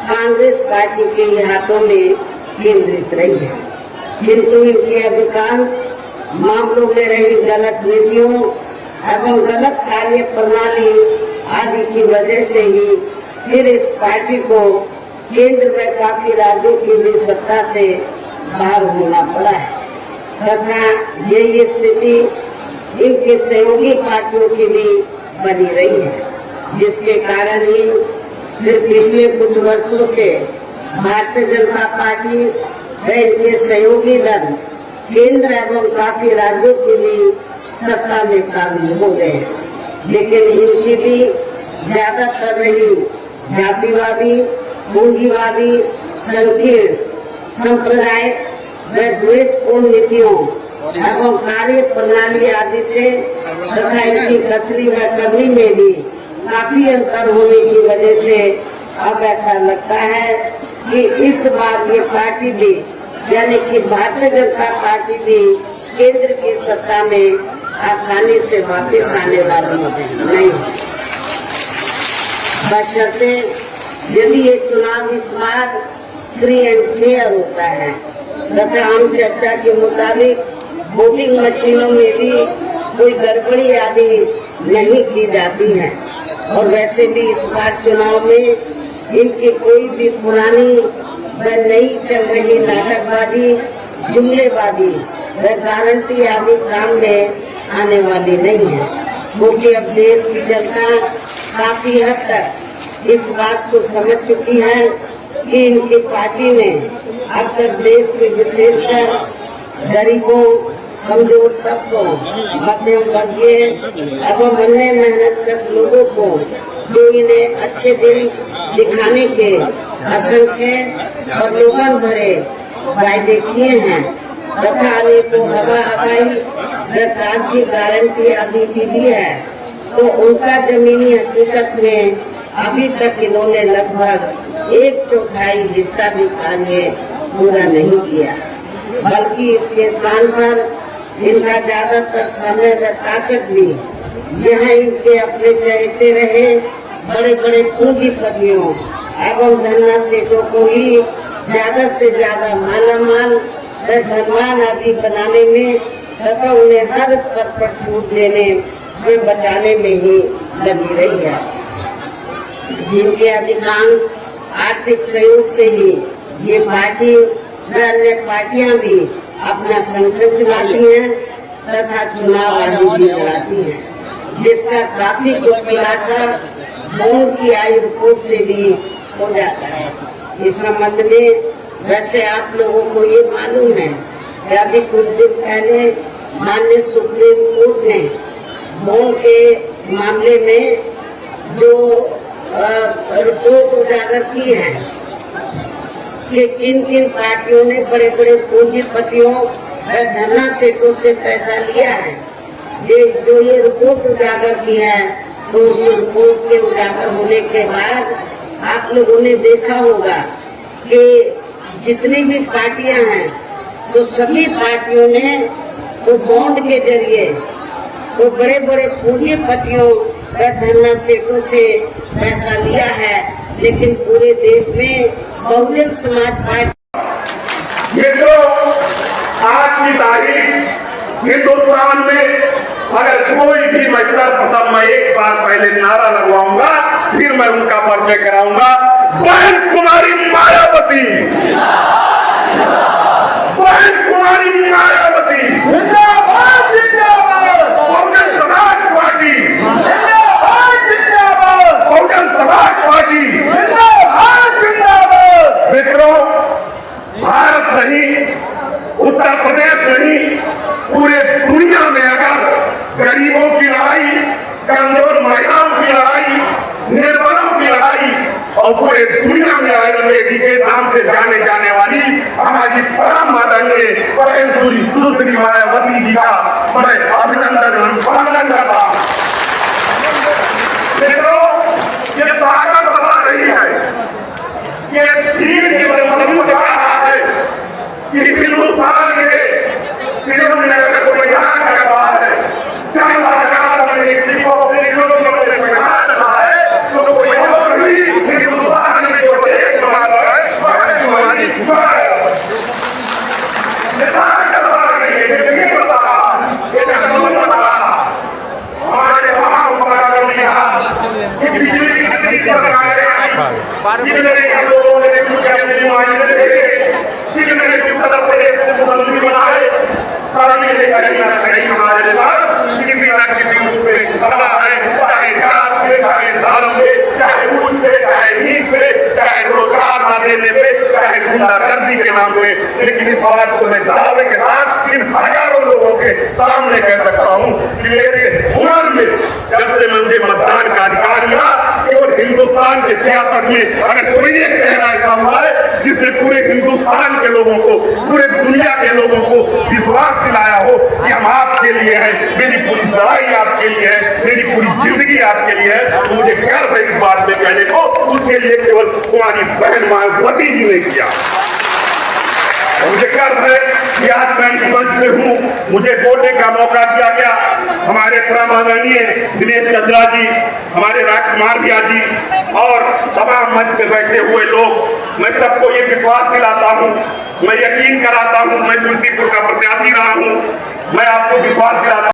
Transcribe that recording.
Congress party के हाथों में केंद्रित रही है, किंतु इनके अधिकांश मामलों में रही गलत नीतियों एवं गलत कार्य प्रणाली आदि की वजह से ही फिर इस पार्टी को केंद्र में काफी राज्यों की भी सत्ता से बाहर होना पड़ा है तथा यही स्थिति इनकी सहयोगी पार्टियों की भी बनी रही है, जिसके कारण ही फिर पिछले कुछ वर्षों से भारतीय जनता पार्टी व इनके सहयोगी दल केंद्र एवं काफी राज्यों की भी सत्ता में काबिज हो गए, लेकिन इनकी भी ज्यादातर रही जातिवादी, पूंजीवादी, संकीर्ण संप्रदाय व द्वेषपूर्ण नीतियों एवं कार्य प्रणाली आदि से तथा इनकी कथनी व करनी में भी काफी अंतर होने की वजह से अब ऐसा लगता है कि इस बार ये पार्टी भी यानी कि भारतीय जनता पार्टी भी केंद्र की सत्ता में आसानी से वापस आने वाली नहीं है, बशर्ते यदि ये चुनाव इस बार फ्री एंड फेयर होता है तथा आम चर्चा के मुताबिक वोटिंग मशीनों में भी कोई गड़बड़ी आदि नहीं की जाती है और वैसे भी इस बार चुनाव में इनकी कोई भी पुरानी व नई चल रही नाटकबाजी, जुमलेबाजी व गारंटी आदि काम में आने वाली नहीं है, क्योंकि अब देश की जनता काफी हद तक इस बात को समझ चुकी है कि इनकी पार्टी ने अब तक देश के विशेषकर गरीबों, कमजोर तबकों, मध्यम वर्गीय एवं अन्य मेहनतकश लोगों को जो इन्हें अच्छे दिन दिखाने के असंख्य और लोगन भरे वायदे किए हैं तथा अनेकों हवा हवाई सरकार की गारंटी आदि की दी है, तो उनका जमीनी हकीकत में अभी तक इन्होंने लगभग 1/4 हिस्सा भी कार्य पूरा नहीं किया, बल्कि इसके स्थान पर इनका ज्यादातर समय व ताकत भी यहाँ इनके अपने चहेते रहे बड़े बड़े पूंजीपतियों एवं धन्ना सेठों को ही ज्यादा से ज्यादा मालामाल व धनवान आदि बनाने में तथा उन्हें हर स्तर पर छूट देने व बचाने में ही लगी रही है, जिनके अधिकांश आर्थिक सहयोग से ही ये पार्टी व अन्य पार्टियां भी अपना संगठन चलाती हैं तथा चुनाव आदि भी लड़ाती हैं, जिसका काफी कुछ खुलासा बॉन्ड की आयु रिपोर्ट से भी हो जाता है। इस संबंध में वैसे आप लोगों को ये मालूम है कि अभी कुछ दिन पहले माननीय सुप्रीम कोर्ट ने बॉन्ड के मामले में जो रिपोर्ट उजागर की है कि किन किन पार्टियों ने बड़े बड़े पूंजीपतियों और धन्ना सेठों से पैसा लिया है, जो ये रिपोर्ट उजागर की है, तो उस रिपोर्ट के उजागर होने के बाद आप लोगों ने देखा होगा कि जितनी भी पार्टियां हैं तो सभी पार्टियों ने तो बॉन्ड के जरिए तो बड़े बड़े पूंजीपतियों व धन्ना सेठों से पैसा लिया है, लेकिन पूरे देश में बहुजन समाज पार्टी मित्रों, आज की तारीख हिंदुस्तान में अगर कोई भी महिला प्रथम मैं एक बार पहले नारा लगवाऊंगा, फिर मैं उनका परिचय कराऊंगा। बहन कुमारी मायावती, बहन कुमारी मायावती जिंदाबाद, जिंदाबाद। बहुजन समाज पार्टी जिंदाबाद, जिंदाबाद। बहुजन समाज पार्टी जिंदाबाद, जिंदाबाद। मित्रों, भारत नहीं, उत्तर प्रदेश नहीं, पूरे दुनिया में अगर गरीबों की लड़ाई, कमजोर महिलाओं की लड़ाई, निर्बलों की लड़ाई और पूरे दुनिया में आयरन लेडी के नाम से जाने जाने वाली हमारी परम माननीय बहन सुश्री मायावती जी का मैं अभिनंदन वंदन करता हूं। मित्रों, ये ताकत बता रही है, ये तीन के मजबूत रहा है कि हिंदुस्तान के तिरुवनंतपुरम को यहाँ कर रहा है, चाहे सरकार में एक को कितने हम लोगों ने अपने मायने देखे, कितने उत्तर प्रदेश को मुख्यमंत्री बनाए, कारण ये कहीं हमारे पास किसी ना किसी पे सदा है, चाहे जात से, चाहे धर्म से, चाहे ऊंच से, चाहे नीच से, चाहे रोजगार न देने पे, चाहे गुंडागर्दी के नाम पे। लेकिन इस बात को मैं दावे के साथ इन हजारों लोगों के सामने कह सकता हूँ कि मेरे उम्र में जब से मुझे मतदान का अधिकार मिला, केवल हिंदुस्तान के सियासत में अगर कोई एक चेहरा ऐसा हुआ है जिसने पूरे हिंदुस्तान के लोगों को, पूरे दुनिया के लोगों को विश्वास दिलाया हो कि हम आपके लिए हैं, मेरी पूरी लड़ाई आपके लिए है, मेरी पूरी जिंदगी आपके लिए है, तो मुझे गर्व है इस बात में कहने को। उसके लिए केवल तुम्हारी बहन मायावती जी ने किया। मुझे गर्व है कि आज मैं इस मंच में हूँ, मुझे बोलने का मौका दिया गया। हमारे परमाननीय दिनेश चंद्रा जी, हमारे राजकुमार भैया जी और तमाम मंच में बैठे हुए लोग, मैं सबको ये विश्वास दिलाता हूँ, मैं यकीन कराता हूँ, मैं तुलसीपुर का प्रत्याशी रहा हूँ, मैं आपको विश्वास दिलाता हूँ